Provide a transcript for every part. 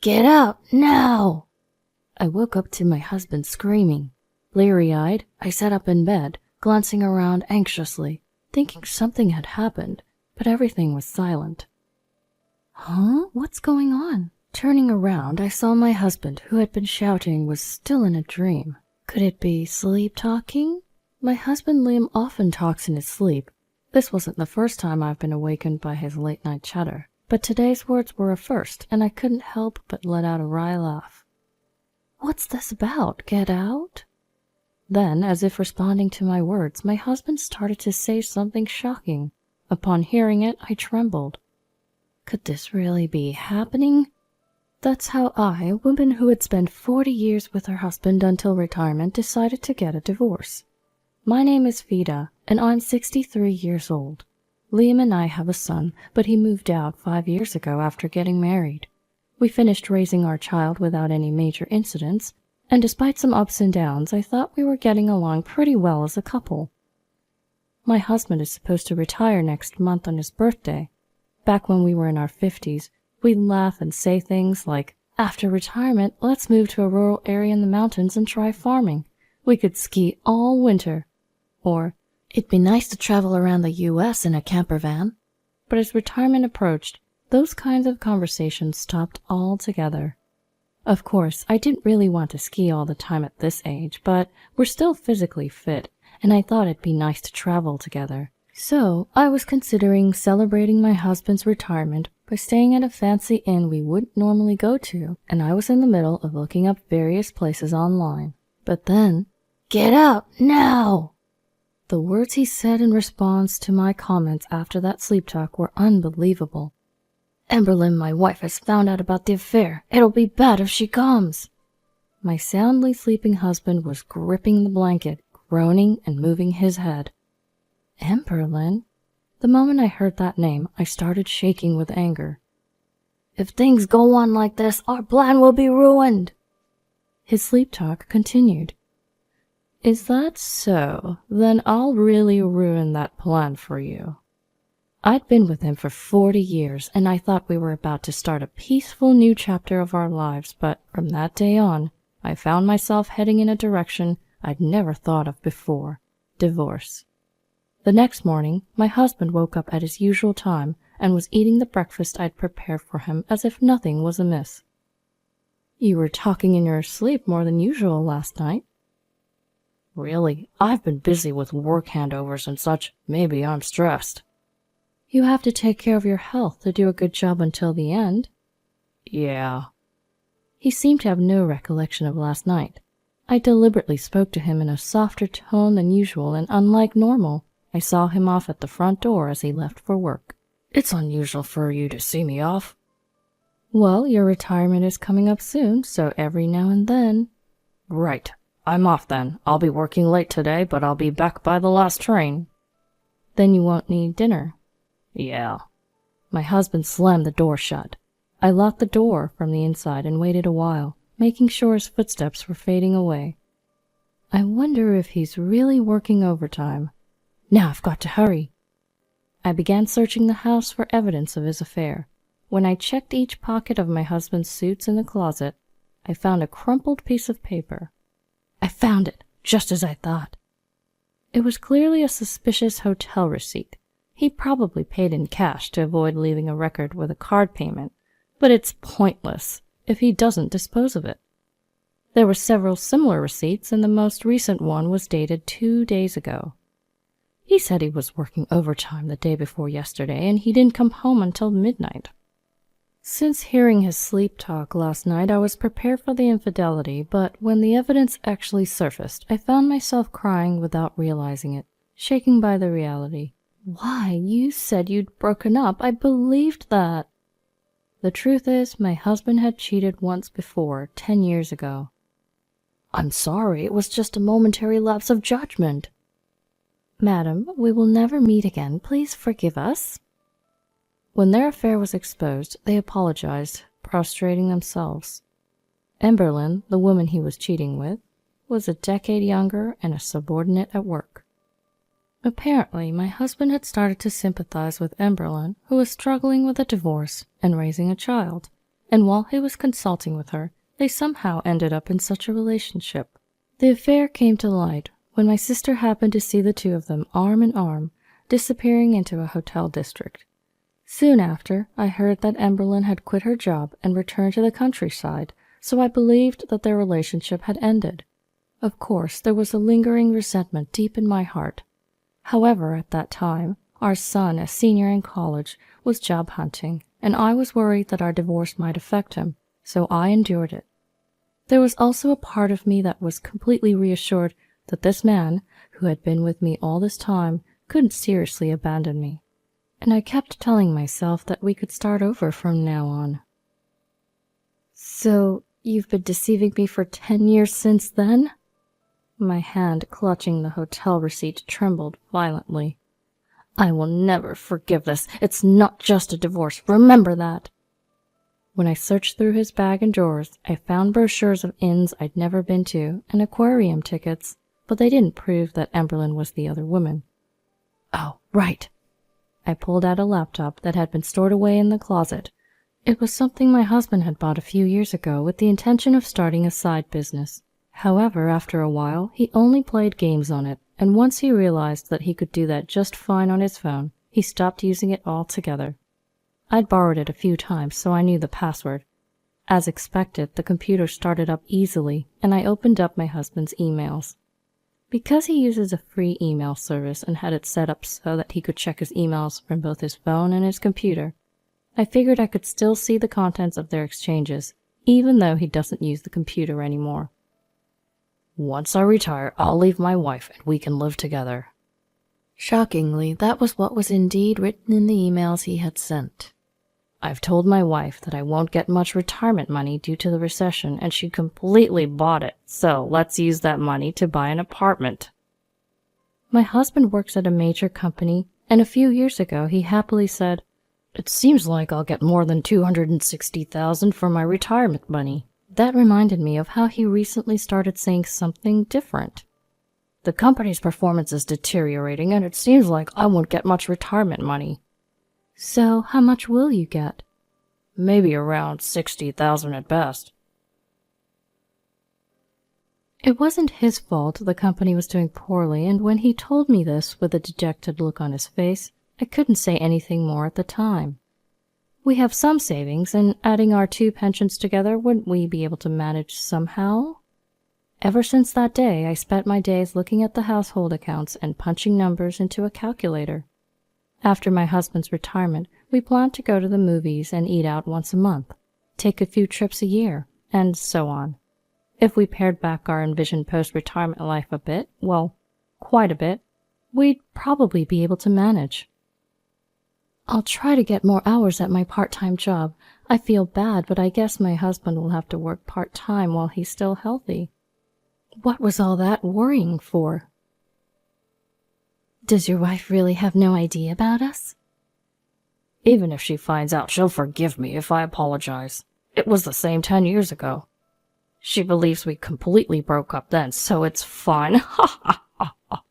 Get out, now! I woke up to my husband screaming. Bleary-eyed, I sat up in bed, glancing around anxiously, thinking something had happened, but everything was silent. Huh? What's going on? Turning around, I saw my husband, who had been shouting, was still in a dream. Could it be sleep-talking? My husband Liam often talks in his sleep. This wasn't the first time I've been awakened by his late-night chatter, but today's words were a first, and I couldn't help but let out a wry laugh. What's this about? Get out? Then, as if responding to my words, my husband started to say something shocking. Upon hearing it, I trembled. Could this really be happening? That's how I, a woman who had spent 40 years with her husband until retirement, decided to get a divorce. My name is Vida, and I'm 63 years old. Liam and I have a son, but he moved out 5 years ago after getting married. We finished raising our child without any major incidents, and despite some ups and downs, I thought we were getting along pretty well as a couple. My husband is supposed to retire next month on his birthday. Back when we were in our 50s, we'd laugh and say things like, after retirement, let's move to a rural area in the mountains and try farming. We could ski all winter. Or, it'd be nice to travel around the U.S. in a camper van. But as retirement approached, those kinds of conversations stopped altogether. Of course, I didn't really want to ski all the time at this age, but we're still physically fit, and I thought it'd be nice to travel together. So, I was considering celebrating my husband's retirement by staying at a fancy inn we wouldn't normally go to, and I was in the middle of looking up various places online. But then, get out, now! The words he said in response to my comments after that sleep talk were unbelievable. Emberlyn, my wife, has found out about the affair. It'll be bad if she comes. My soundly sleeping husband was gripping the blanket, groaning and moving his head. Emberlyn? The moment I heard that name, I started shaking with anger. If things go on like this, our plan will be ruined. His sleep talk continued. Is that so? Then I'll really ruin that plan for you. I'd been with him for 40 years, and I thought we were about to start a peaceful new chapter of our lives, but from that day on, I found myself heading in a direction I'd never thought of before: divorce. The next morning, my husband woke up at his usual time and was eating the breakfast I'd prepared for him as if nothing was amiss. You were talking in your sleep more than usual last night. Really, I've been busy with work handovers and such. Maybe I'm stressed. You have to take care of your health to do a good job until the end. Yeah. He seemed to have no recollection of last night. I deliberately spoke to him in a softer tone than usual, and unlike normal, I saw him off at the front door as he left for work. It's unusual for you to see me off. Well, your retirement is coming up soon, so every now and then. Right. I'm off then. I'll be working late today, but I'll be back by the last train. Then you won't need dinner. Yeah. My husband slammed the door shut. I locked the door from the inside and waited a while, making sure his footsteps were fading away. I wonder if he's really working overtime. Now I've got to hurry. I began searching the house for evidence of his affair. When I checked each pocket of my husband's suits in the closet, I found a crumpled piece of paper. I found it, just as I thought. It was clearly a suspicious hotel receipt. He probably paid in cash to avoid leaving a record with a card payment, but it's pointless if he doesn't dispose of it. There were several similar receipts, and the most recent one was dated 2 days ago. He said he was working overtime the day before yesterday, and he didn't come home until midnight. Since hearing his sleep talk last night, I was prepared for the infidelity, but when the evidence actually surfaced, I found myself crying without realizing it, shaken by the reality. Why, you said you'd broken up. I believed that. The truth is, my husband had cheated once before, 10 years ago. I'm sorry, it was just a momentary lapse of judgment. Madam, we will never meet again. Please forgive us. When their affair was exposed, they apologized, prostrating themselves. Emberlyn, the woman he was cheating with, was a decade younger and a subordinate at work. Apparently, my husband had started to sympathize with Emberlyn, who was struggling with a divorce and raising a child, and while he was consulting with her, they somehow ended up in such a relationship. The affair came to light when my sister happened to see the two of them arm in arm, disappearing into a hotel district. Soon after, I heard that Emberlyn had quit her job and returned to the countryside, so I believed that their relationship had ended. Of course, there was a lingering resentment deep in my heart. However, at that time, our son, a senior in college, was job hunting, and I was worried that our divorce might affect him, so I endured it. There was also a part of me that was completely reassured that this man, who had been with me all this time, couldn't seriously abandon me. And I kept telling myself that we could start over from now on. So, you've been deceiving me for 10 years since then? My hand clutching the hotel receipt trembled violently. I will never forgive this. It's not just a divorce. Remember that. When I searched through his bag and drawers, I found brochures of inns I'd never been to and aquarium tickets, but they didn't prove that Emberlyn was the other woman. Oh, right. I pulled out a laptop that had been stored away in the closet. It was something my husband had bought a few years ago with the intention of starting a side business. However, after a while, he only played games on it, and once he realized that he could do that just fine on his phone, he stopped using it altogether. I'd borrowed it a few times, so I knew the password. As expected, the computer started up easily, and I opened up my husband's emails. Because he uses a free email service and had it set up so that he could check his emails from both his phone and his computer, I figured I could still see the contents of their exchanges, even though he doesn't use the computer anymore. Once I retire, I'll leave my wife and we can live together. Shockingly, that was what was indeed written in the emails he had sent. I've told my wife that I won't get much retirement money due to the recession, and she completely bought it, so let's use that money to buy an apartment. My husband works at a major company, and a few years ago he happily said, "It seems like I'll get more than $260,000 for my retirement money." That reminded me of how he recently started saying something different. The company's performance is deteriorating, and it seems like I won't get much retirement money. So, how much will you get? Maybe around $60,000 at best. It wasn't his fault the company was doing poorly, and when he told me this with a dejected look on his face, I couldn't say anything more at the time. We have some savings, and adding our 2 pensions together, wouldn't we be able to manage somehow? Ever since that day, I spent my days looking at the household accounts and punching numbers into a calculator. After my husband's retirement, we planned to go to the movies and eat out once a month, take a few trips a year, and so on. If we pared back our envisioned post-retirement life a bit, well, quite a bit, we'd probably be able to manage. I'll try to get more hours at my part-time job. I feel bad, but I guess my husband will have to work part-time while he's still healthy. What was all that worrying for? Does your wife really have no idea about us? Even if she finds out, she'll forgive me if I apologize. It was the same 10 years ago. She believes we completely broke up then, so it's fine. Ha ha ha ha.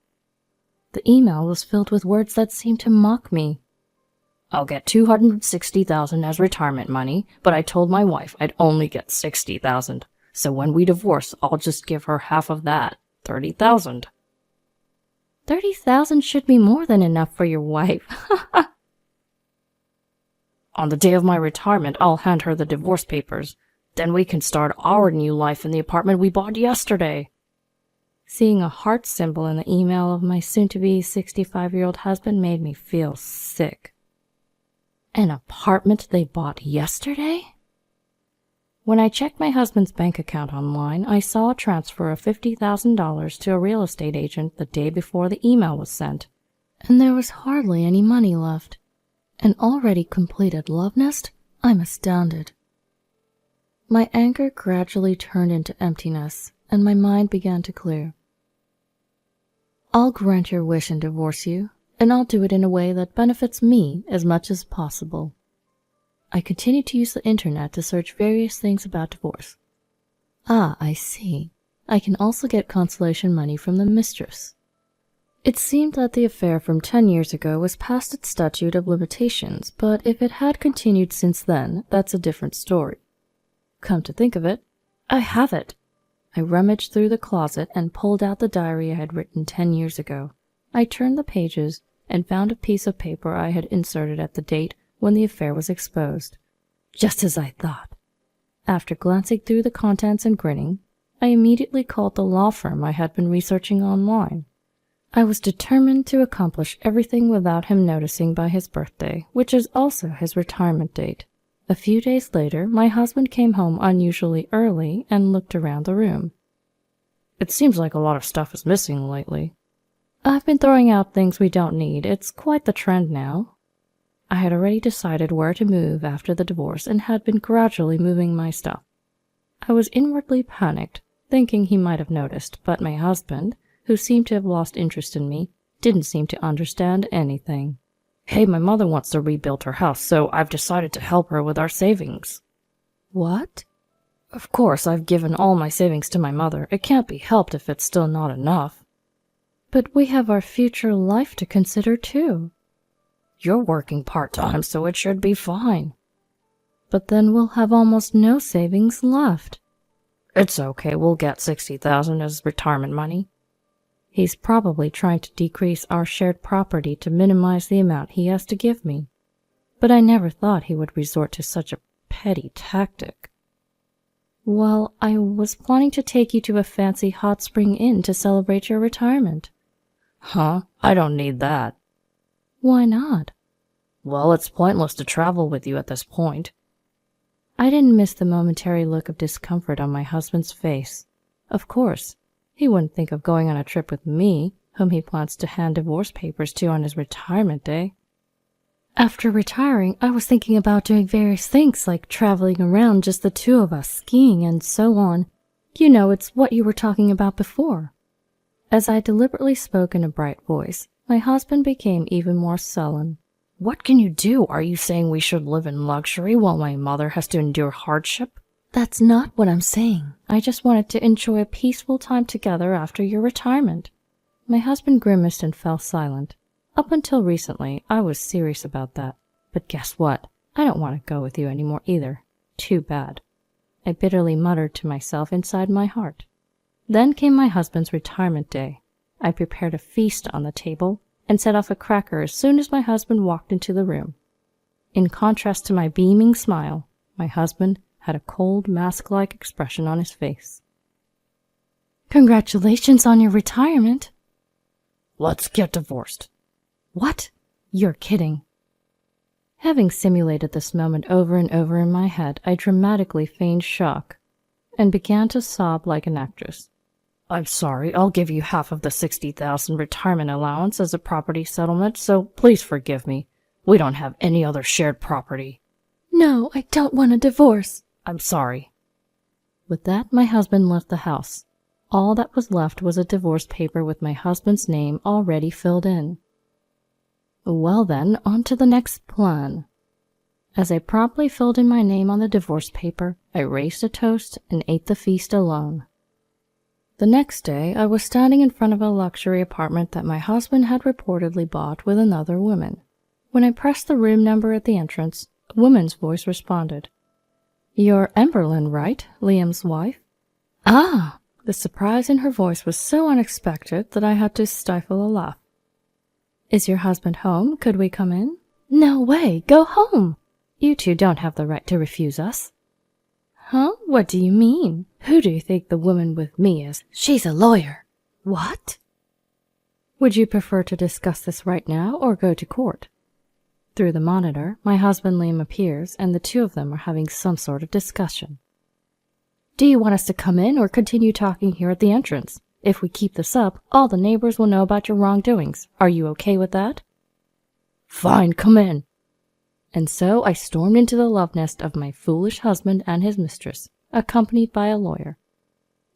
The email was filled with words that seemed to mock me. I'll get $260,000 as retirement money, but I told my wife I'd only get $60,000. So when we divorce, I'll just give her half of that, $30,000. $30,000 should be more than enough for your wife. On the day of my retirement, I'll hand her the divorce papers. Then we can start our new life in the apartment we bought yesterday. Seeing a heart symbol in the email of my soon-to-be 65-year-old husband made me feel sick. An apartment they bought yesterday? When I checked my husband's bank account online, I saw a transfer of $50,000 to a real estate agent the day before the email was sent, and there was hardly any money left. An already completed love nest? I'm astounded. My anger gradually turned into emptiness, and my mind began to clear. I'll grant your wish and divorce you, and I'll do it in a way that benefits me as much as possible. I continued to use the internet to search various things about divorce. Ah, I see. I can also get consolation money from the mistress. It seemed that the affair from 10 years ago was past its statute of limitations, but if it had continued since then, that's a different story. Come to think of it, I have it. I rummaged through the closet and pulled out the diary I had written 10 years ago. I turned the pages and found a piece of paper I had inserted at the date when the affair was exposed. Just as I thought. After glancing through the contents and grinning, I immediately called the law firm I had been researching online. I was determined to accomplish everything without him noticing by his birthday, which is also his retirement date. A few days later, my husband came home unusually early and looked around the room. It seems like a lot of stuff is missing lately. I've been throwing out things we don't need. It's quite the trend now. I had already decided where to move after the divorce and had been gradually moving my stuff. I was inwardly panicked, thinking he might have noticed, but my husband, who seemed to have lost interest in me, didn't seem to understand anything. Hey, my mother wants to rebuild her house, so I've decided to help her with our savings. What? Of course, I've given all my savings to my mother. It can't be helped if it's still not enough. But we have our future life to consider, too. You're working part-time, so it should be fine. But then we'll have almost no savings left. It's okay, we'll get $60,000 as retirement money. He's probably trying to decrease our shared property to minimize the amount he has to give me. But I never thought he would resort to such a petty tactic. Well, I was planning to take you to a fancy hot spring inn to celebrate your retirement. Huh? I don't need that. Why not? Well, it's pointless to travel with you at this point. I didn't miss the momentary look of discomfort on my husband's face. Of course, he wouldn't think of going on a trip with me, whom he plans to hand divorce papers to on his retirement day. After retiring, I was thinking about doing various things like traveling around just the two of us, skiing and so on. You know, it's what you were talking about before. As I deliberately spoke in a bright voice, my husband became even more sullen. What can you do? Are you saying we should live in luxury while my mother has to endure hardship? That's not what I'm saying. I just wanted to enjoy a peaceful time together after your retirement. My husband grimaced and fell silent. Up until recently, I was serious about that. But guess what? I don't want to go with you anymore either. Too bad. I bitterly muttered to myself inside my heart. Then came my husband's retirement day. I prepared a feast on the table and set off a cracker as soon as my husband walked into the room. In contrast to my beaming smile, my husband had a cold, mask-like expression on his face. Congratulations on your retirement. Let's get divorced. What? You're kidding. Having simulated this moment over and over in my head, I dramatically feigned shock and began to sob like an actress. I'm sorry, I'll give you half of the $60,000 retirement allowance as a property settlement, so please forgive me. We don't have any other shared property. No, I don't want a divorce. I'm sorry. With that, my husband left the house. All that was left was a divorce paper with my husband's name already filled in. Well then, on to the next plan. As I promptly filled in my name on the divorce paper, I raised a toast and ate the feast alone. The next day, I was standing in front of a luxury apartment that my husband had reportedly bought with another woman. When I pressed the room number at the entrance, a woman's voice responded. You're Emberlyn, right? Liam's wife? Ah! The surprise in her voice was so unexpected that I had to stifle a laugh. Is your husband home? Could we come in? No way! Go home! You two don't have the right to refuse us. Huh? What do you mean? Who do you think the woman with me is? She's a lawyer. What? Would you prefer to discuss this right now or go to court? Through the monitor, my husband Liam appears, and the two of them are having some sort of discussion. Do you want us to come in or continue talking here at the entrance? If we keep this up, all the neighbors will know about your wrongdoings. Are you okay with that? Fine, come in. And so I stormed into the love nest of my foolish husband and his mistress, accompanied by a lawyer.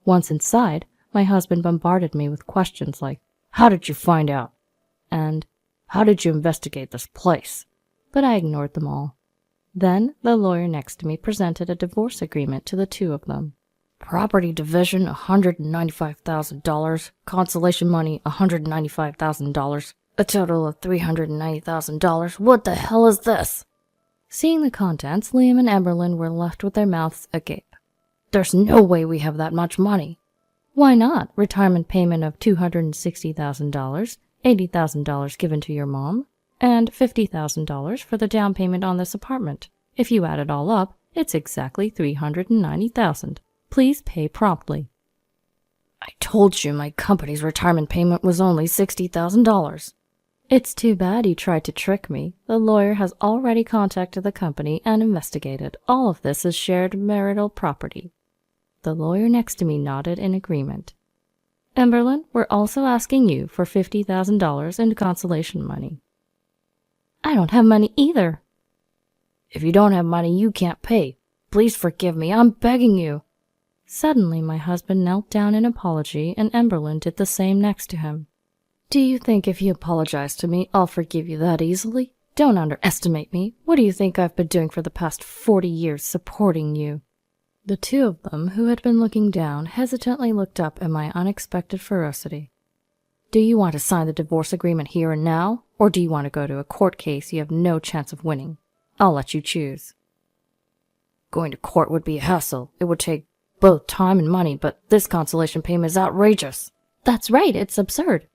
Once inside, my husband bombarded me with questions like, How did you find out? And how did you investigate this place? But I ignored them all. Then the lawyer next to me presented a divorce agreement to the two of them. Property division, $195,000. Consolation money, $195,000. A total of $390,000. What the hell is this? Seeing the contents, Liam and Emberlyn were left with their mouths agape. There's no way we have that much money. Why not? Retirement payment of $260,000, $80,000 given to your mom, and $50,000 for the down payment on this apartment. If you add it all up, it's exactly $390,000. Please pay promptly. I told you my company's retirement payment was only $60,000. It's too bad you tried to trick me. The lawyer has already contacted the company and investigated. All of this is shared marital property. The lawyer next to me nodded in agreement. Emberlyn, we're also asking you for $50,000 in consolation money. I don't have money either. If you don't have money, you can't pay. Please forgive me. I'm begging you. Suddenly, my husband knelt down in apology, and Emberlyn did the same next to him. Do you think if you apologize to me, I'll forgive you that easily? Don't underestimate me. What do you think I've been doing for the past 40 years supporting you? The two of them, who had been looking down, hesitantly looked up at my unexpected ferocity. Do you want to sign the divorce agreement here and now, or do you want to go to a court case you have no chance of winning? I'll let you choose. Going to court would be a hassle. It would take both time and money, but this consolation payment is outrageous. That's right, it's absurd.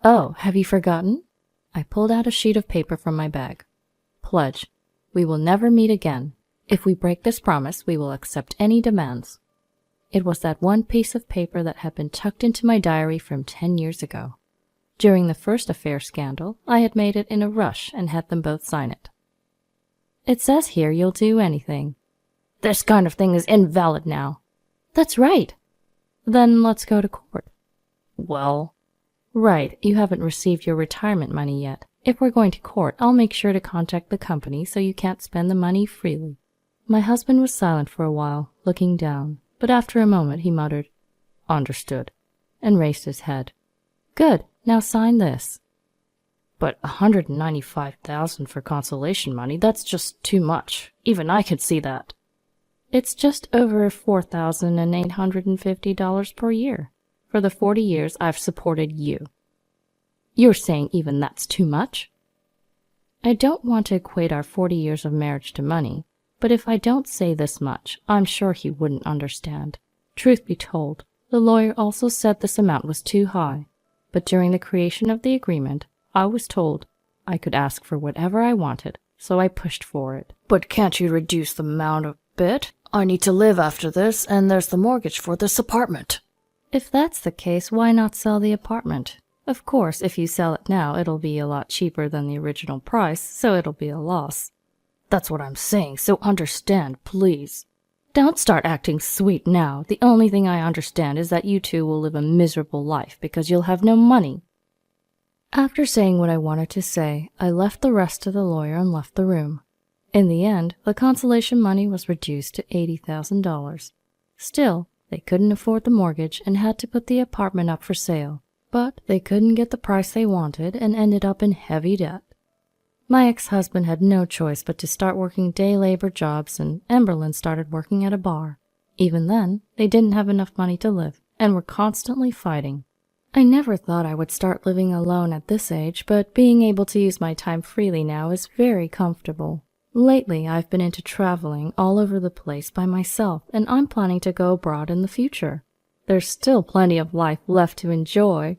Oh, have you forgotten? I pulled out a sheet of paper from my bag. Pledge. We will never meet again. If we break this promise, we will accept any demands. It was that one piece of paper that had been tucked into my diary from 10 years ago. During the first affair scandal, I had made it in a rush and had them both sign it. It says here you'll do anything. This kind of thing is invalid now. That's right. Then let's go to court. Well, right, you haven't received your retirement money yet. If we're going to court, I'll make sure to contact the company so you can't spend the money freely. My husband was silent for a while, looking down, but after a moment he muttered, Understood, and raised his head. Good, now sign this. But $195,000 for consolation money, that's just too much. Even I could see that. It's just over $4,850 per year. For the 40 years I've supported you. You're saying even that's too much? I don't want to equate our 40 years of marriage to money, but if I don't say this much, I'm sure he wouldn't understand. Truth be told, the lawyer also said this amount was too high, but during the creation of the agreement, I was told I could ask for whatever I wanted, so I pushed for it. But can't you reduce the amount a bit? I need to live after this, and there's the mortgage for this apartment. If that's the case, why not sell the apartment? Of course, if you sell it now, it'll be a lot cheaper than the original price, so it'll be a loss. That's what I'm saying, so understand, please. Don't start acting sweet now. The only thing I understand is that you two will live a miserable life because you'll have no money. After saying what I wanted to say, I left the rest to the lawyer and left the room. In the end, the consolation money was reduced to $80,000. Still, they couldn't afford the mortgage and had to put the apartment up for sale, but they couldn't get the price they wanted and ended up in heavy debt. My ex-husband had no choice but to start working day labor jobs, and Emberlyn started working at a bar. Even then, they didn't have enough money to live and were constantly fighting. I never thought I would start living alone at this age, but being able to use my time freely now is very comfortable. Lately, I've been into traveling all over the place by myself, and I'm planning to go abroad in the future. There's still plenty of life left to enjoy.